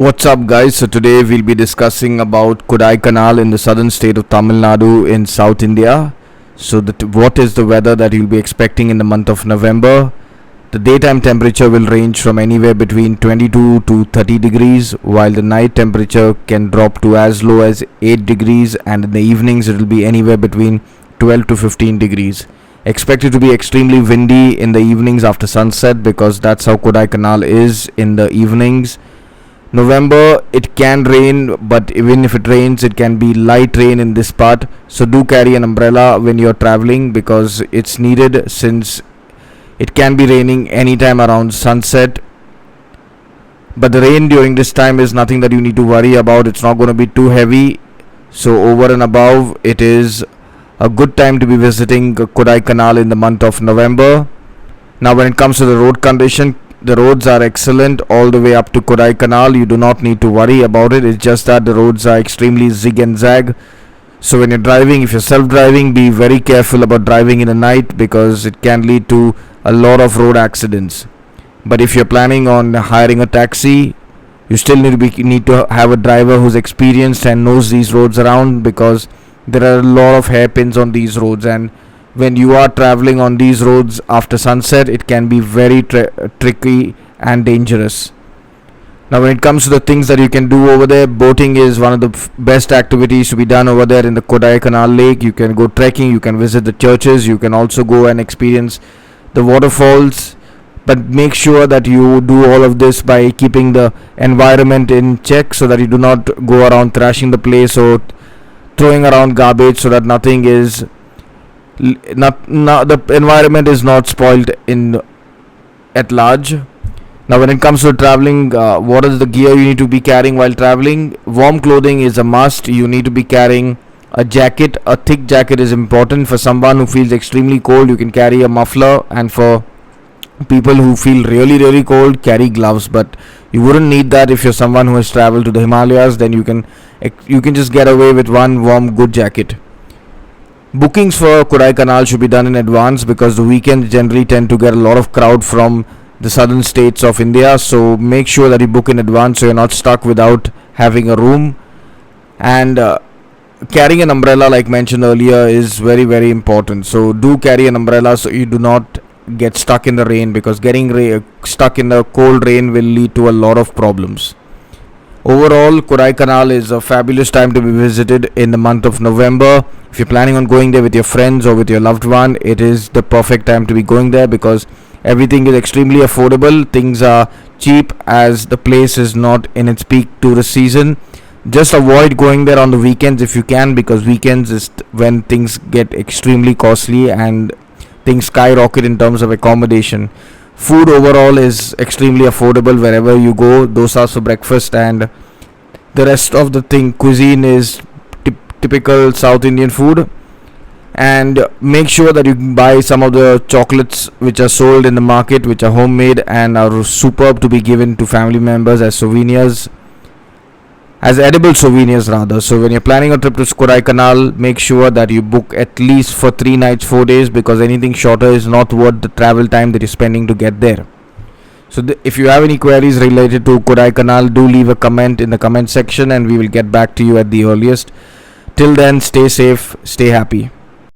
What's up, guys? So today we'll be discussing about Kodaikanal in the southern state of Tamil Nadu in South India. What is the weather that you'll be expecting in the month of November? The daytime temperature will range from anywhere between 22 to 30 degrees, while the night temperature can drop to as low as 8 degrees, and in the evenings it will be anywhere between 12 to 15 degrees. Expected to be extremely windy in the evenings after sunset because that's how Kodaikanal is in the evenings. November, it can rain, but even if it rains, it can be light rain in this part. So do carry an umbrella when you're traveling because it's needed, since it can be raining anytime around sunset. But the rain during this time is nothing that you need to worry about. It's not going to be too heavy. So over and above, it is a good time to be visiting Kodaikanal in the month of November. Now when it comes to the road condition, the roads are excellent all the way up to Kodaikanal. You do not need to worry about it. It's just that the roads are extremely zig and zag. So when you're driving, if you're self-driving, be very careful about driving in the night because it can lead to a lot of road accidents. But if you're planning on hiring a taxi, you still need to have a driver who's experienced and knows these roads around, because there are a lot of hairpins on these roads, and when you are traveling on these roads after sunset, it can be very tricky and dangerous. Now when it comes to the things that you can do over there, boating is one of the best activities to be done over there in the Kodaikanal lake. You can go trekking, you can visit the churches, you can also go and experience the waterfalls, but make sure that you do all of this by keeping the environment in check so that you do not go around thrashing the place or throwing around garbage, so that nothing is the environment is not spoiled in at large. Now when it comes to traveling, what is the gear you need to be carrying while traveling? Warm clothing is a must. You need to be carrying a jacket. A thick jacket is important. For someone who feels extremely cold, you can carry a muffler, and for people who feel really cold, carry gloves. But you wouldn't need that if you're someone who has traveled to the Himalayas. Then you can just get away with one warm good jacket. Bookings for Kodaikanal should be done in advance because the weekends generally tend to get a lot of crowd from the southern states of India. So make sure that you book in advance so you're not stuck without having a room. And carrying an umbrella, like mentioned earlier, is very important. So do carry an umbrella so you do not get stuck in the rain, because getting stuck in the cold rain will lead to a lot of problems. Overall, Kodaikanal is a fabulous time to be visited in the month of November. If you're planning on going there with your friends or with your loved one, it is the perfect time to be going there because everything is extremely affordable. Things are cheap as the place is not in its peak tourist season. Just avoid going there on the weekends if you can, because weekends is when things get extremely costly and things skyrocket in terms of accommodation. Food overall is extremely affordable wherever you go. Dosas for breakfast, and the rest of the cuisine is typical South Indian food. And make sure that you buy some of the chocolates which are sold in the market, which are homemade and are superb to be given to family members as souvenirs, as edible souvenirs rather. So when you're planning a trip to Kodaikanal, make sure that you book at least for 3 nights 4 days, because anything shorter is not worth the travel time that you're spending to get there. So if you have any queries related to Kodaikanal, do leave a comment in the comment section and we will get back to you at the earliest. Till then, stay safe, stay happy.